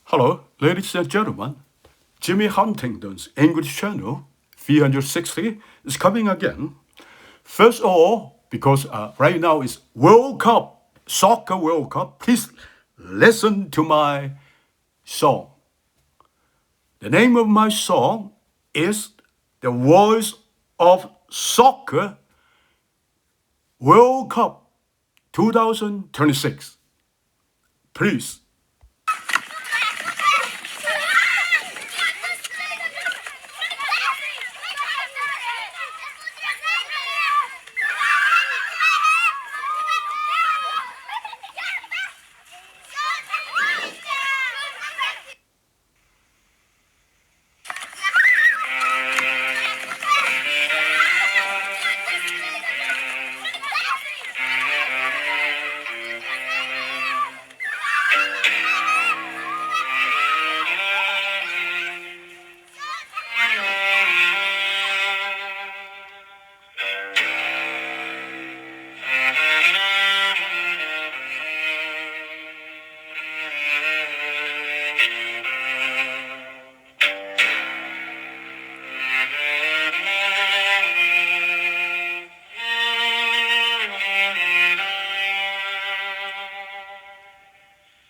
Hello, ladies and gentlemen. Jimmy Huntington's English channel 360 is coming again. First of all, because right now is World Cup, Soccer World Cup, please listen to my song. The name of my song is The Voice of Soccer World Cup 2026. Please.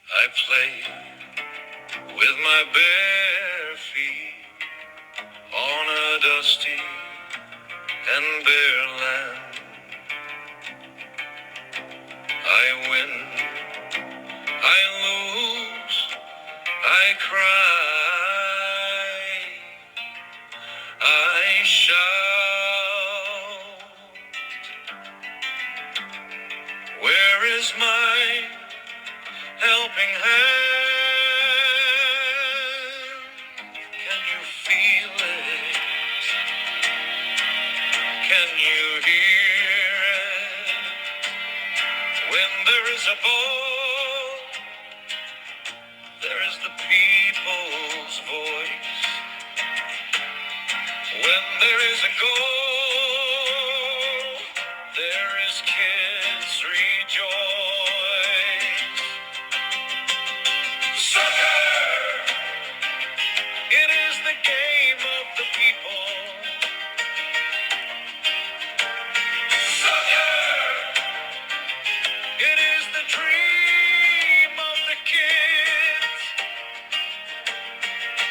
I play with my bare feet on a dusty and bare land. I win, I lose, I cry, I shout. Where is my helping hand? Can you feel it? Can you hear it? When there is a ball, there is the people's voice. When there is a goal, there is kids rejoice. Soccer! It is the game of the people. Soccer! It is the dream of the kids.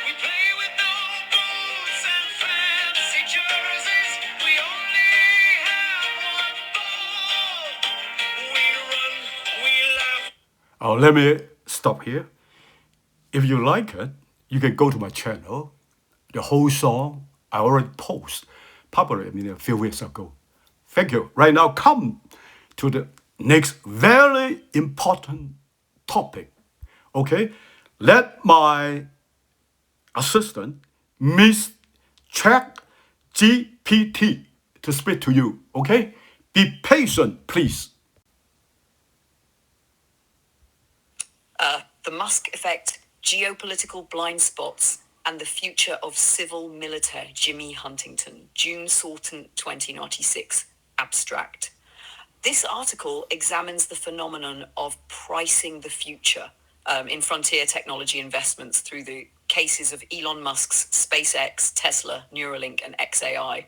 We play with no boots and fancy jerseys. We only have one ball. We run, we laugh. Let me stop here. If you like it, you can go to my channel. The whole song I already published a few weeks ago. Thank you. Right now, come to the next very important topic. Okay, let my assistant, Miss Chat GPT, to speak to you. Okay, be patient, please. The Musk effect, geopolitical blind spots, and the future of civil military. Jimmy Huntington, June Sorton, 2096, abstract. This article examines the phenomenon of pricing the future in frontier technology investments through the cases of Elon Musk's SpaceX, Tesla, Neuralink, and XAI.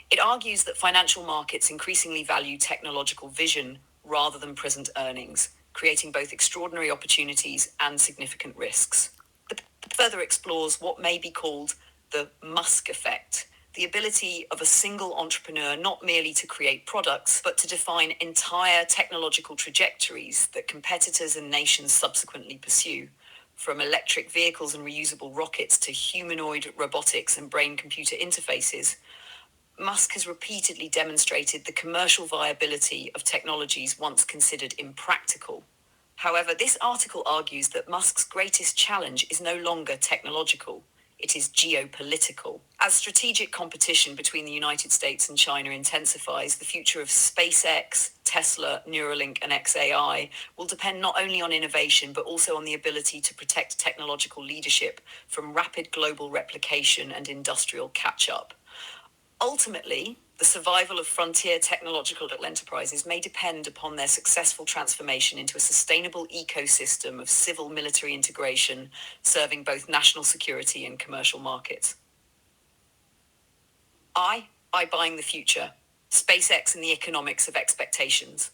It argues that financial markets increasingly value technological vision rather than present earnings, creating both extraordinary opportunities and significant risks. It further explores what may be called the Musk effect, the ability of a single entrepreneur not merely to create products, but to define entire technological trajectories that competitors and nations subsequently pursue, from electric vehicles and reusable rockets to humanoid robotics and brain-computer interfaces. Musk has repeatedly demonstrated the commercial viability of technologies once considered impractical. However, this article argues that Musk's greatest challenge is no longer technological, it is geopolitical. As strategic competition between the United States and China intensifies, the future of SpaceX, Tesla, Neuralink, and XAI will depend not only on innovation, but also on the ability to protect technological leadership from rapid global replication and industrial catch-up. Ultimately, The survival of frontier technological enterprises may depend upon their successful transformation into a sustainable ecosystem of civil-military integration, serving both national security and commercial markets. I buying the future. SpaceX and the economics of expectations.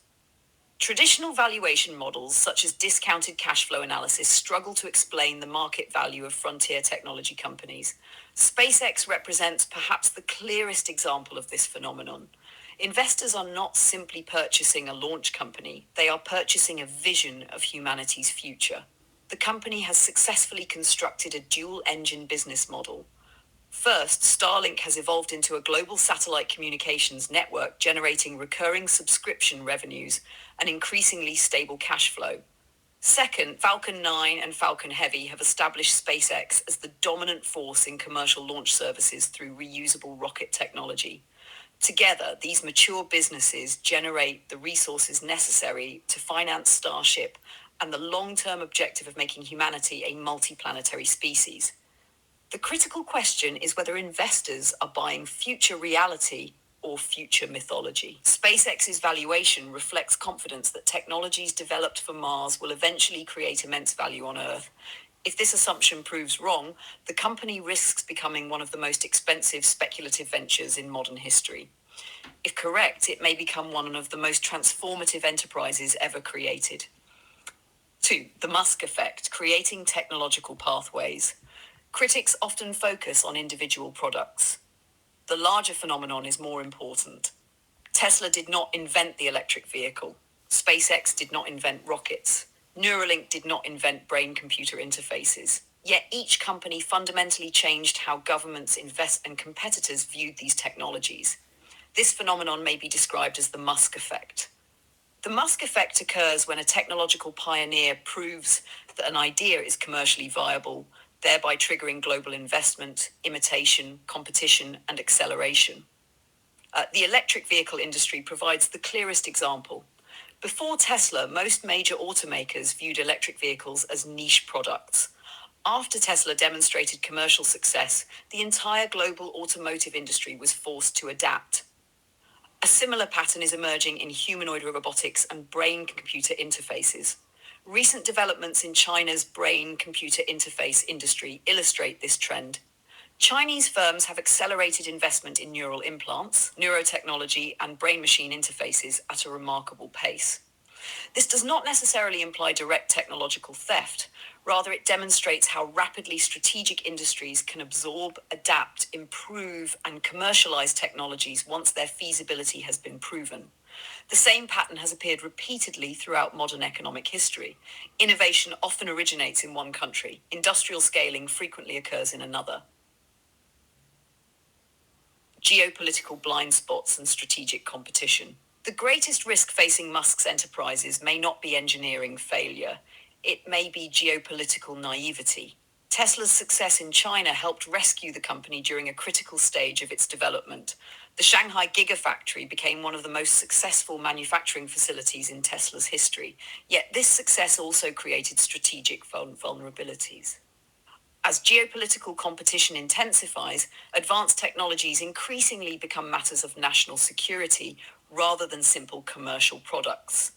Traditional valuation models, such as discounted cash flow analysis, struggle to explain the market value of frontier technology companies. SpaceX represents perhaps the clearest example of this phenomenon. Investors are not simply purchasing a launch company, they are purchasing a vision of humanity's future. The company has successfully constructed a dual-engine business model. First, Starlink has evolved into a global satellite communications network, generating recurring subscription revenues and increasingly stable cash flow. Second, Falcon 9 and Falcon Heavy have established SpaceX as the dominant force in commercial launch services through reusable rocket technology. Together, these mature businesses generate the resources necessary to finance Starship and the long-term objective of making humanity a multiplanetary species. The critical question is whether investors are buying future reality or future mythology. SpaceX's valuation reflects confidence that technologies developed for Mars will eventually create immense value on Earth. If this assumption proves wrong, the company risks becoming one of the most expensive speculative ventures in modern history. If correct, it may become one of the most transformative enterprises ever created. 2. The Musk effect, creating technological pathways. Critics often focus on individual products. The larger phenomenon is more important. Tesla did not invent the electric vehicle. SpaceX did not invent rockets. Neuralink did not invent brain-computer interfaces. Yet each company fundamentally changed how governments, invest, and competitors viewed these technologies. This phenomenon may be described as the Musk effect. The Musk effect occurs when a technological pioneer proves that an idea is commercially viable, thereby triggering global investment, imitation, competition, and acceleration. The electric vehicle industry provides the clearest example. Before Tesla, most major automakers viewed electric vehicles as niche products. After Tesla demonstrated commercial success, the entire global automotive industry was forced to adapt. A similar pattern is emerging in humanoid robotics and brain-computer interfaces. Recent developments in China's brain-computer interface industry illustrate this trend. Chinese firms have accelerated investment in neural implants, neurotechnology, and brain-machine interfaces at a remarkable pace. This does not necessarily imply direct technological theft. Rather, it demonstrates how rapidly strategic industries can absorb, adapt, improve, and commercialize technologies once their feasibility has been proven. The same pattern has appeared repeatedly throughout modern economic history. Innovation often originates in one country. Industrial scaling frequently occurs in another. Geopolitical blind spots and strategic competition. The greatest risk facing Musk's enterprises may not be engineering failure. It may be geopolitical naivety. Tesla's success in China helped rescue the company during a critical stage of its development. The Shanghai Gigafactory became one of the most successful manufacturing facilities in Tesla's history. Yet this success also created strategic vulnerabilities. As geopolitical competition intensifies, advanced technologies increasingly become matters of national security rather than simple commercial products.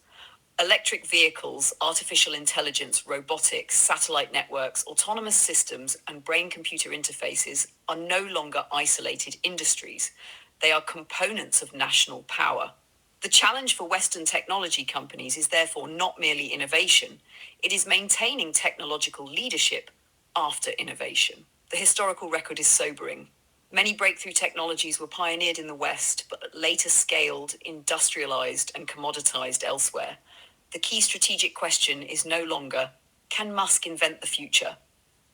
Electric vehicles, artificial intelligence, robotics, satellite networks, autonomous systems, and brain-computer interfaces are no longer isolated industries. They are components of national power. The challenge for Western technology companies is therefore not merely innovation, it is maintaining technological leadership after innovation. The historical record is sobering. Many breakthrough technologies were pioneered in the West, but later scaled, industrialized, and commoditized elsewhere. The key strategic question is no longer, can Musk invent the future?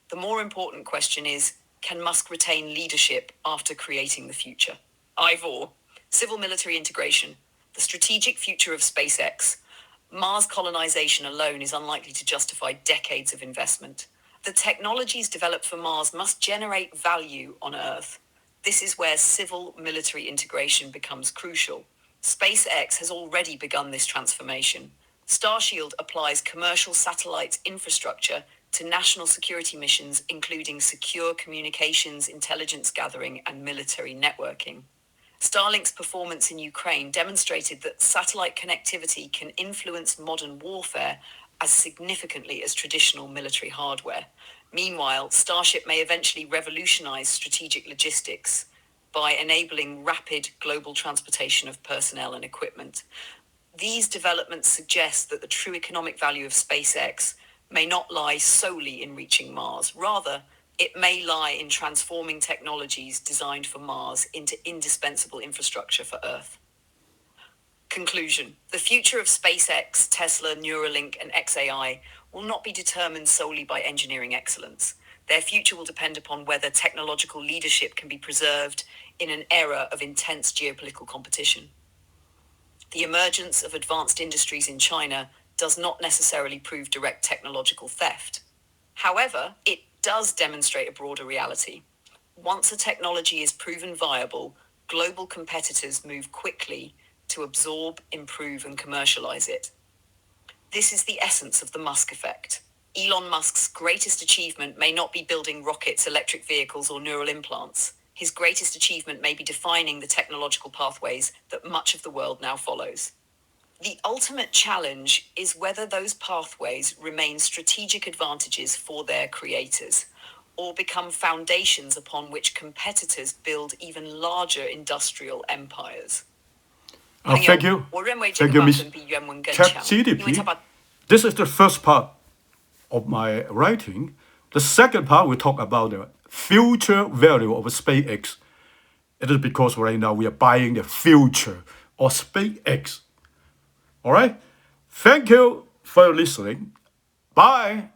The more important question is, can Musk retain leadership after creating the future? Ivor, civil military integration, the strategic future of SpaceX. Mars colonization alone is unlikely to justify decades of investment. The technologies developed for Mars must generate value on Earth. This is where civil military integration becomes crucial. SpaceX has already begun this transformation. Starshield applies commercial satellite infrastructure to national security missions, including secure communications, intelligence gathering, and military networking. Starlink's performance in Ukraine demonstrated that satellite connectivity can influence modern warfare as significantly as traditional military hardware. Meanwhile, Starship may eventually revolutionize strategic logistics by enabling rapid global transportation of personnel and equipment. These developments suggest that the true economic value of SpaceX may not lie solely in reaching Mars. Rather, it may lie in transforming technologies designed for Mars into indispensable infrastructure for Earth. Conclusion. The future of SpaceX, Tesla, Neuralink, and XAI will not be determined solely by engineering excellence. Their future will depend upon whether technological leadership can be preserved in an era of intense geopolitical competition. The emergence of advanced industries in China does not necessarily prove direct technological theft. However, it does demonstrate a broader reality. Once a technology is proven viable, global competitors move quickly to absorb, improve, and commercialize it. This is the essence of the Musk effect. Elon Musk's greatest achievement may not be building rockets, electric vehicles, or neural implants. His greatest achievement may be defining the technological pathways that much of the world now follows. The ultimate challenge is whether those pathways remain strategic advantages for their creators or become foundations upon which competitors build even larger industrial empires. Thank you. Thank you, Miss ChatGPT. This is the first part of my writing. The second part, we talk about the future value of SpaceX. It is because right now we are buying the future of SpaceX. All right? Thank you for listening. Bye.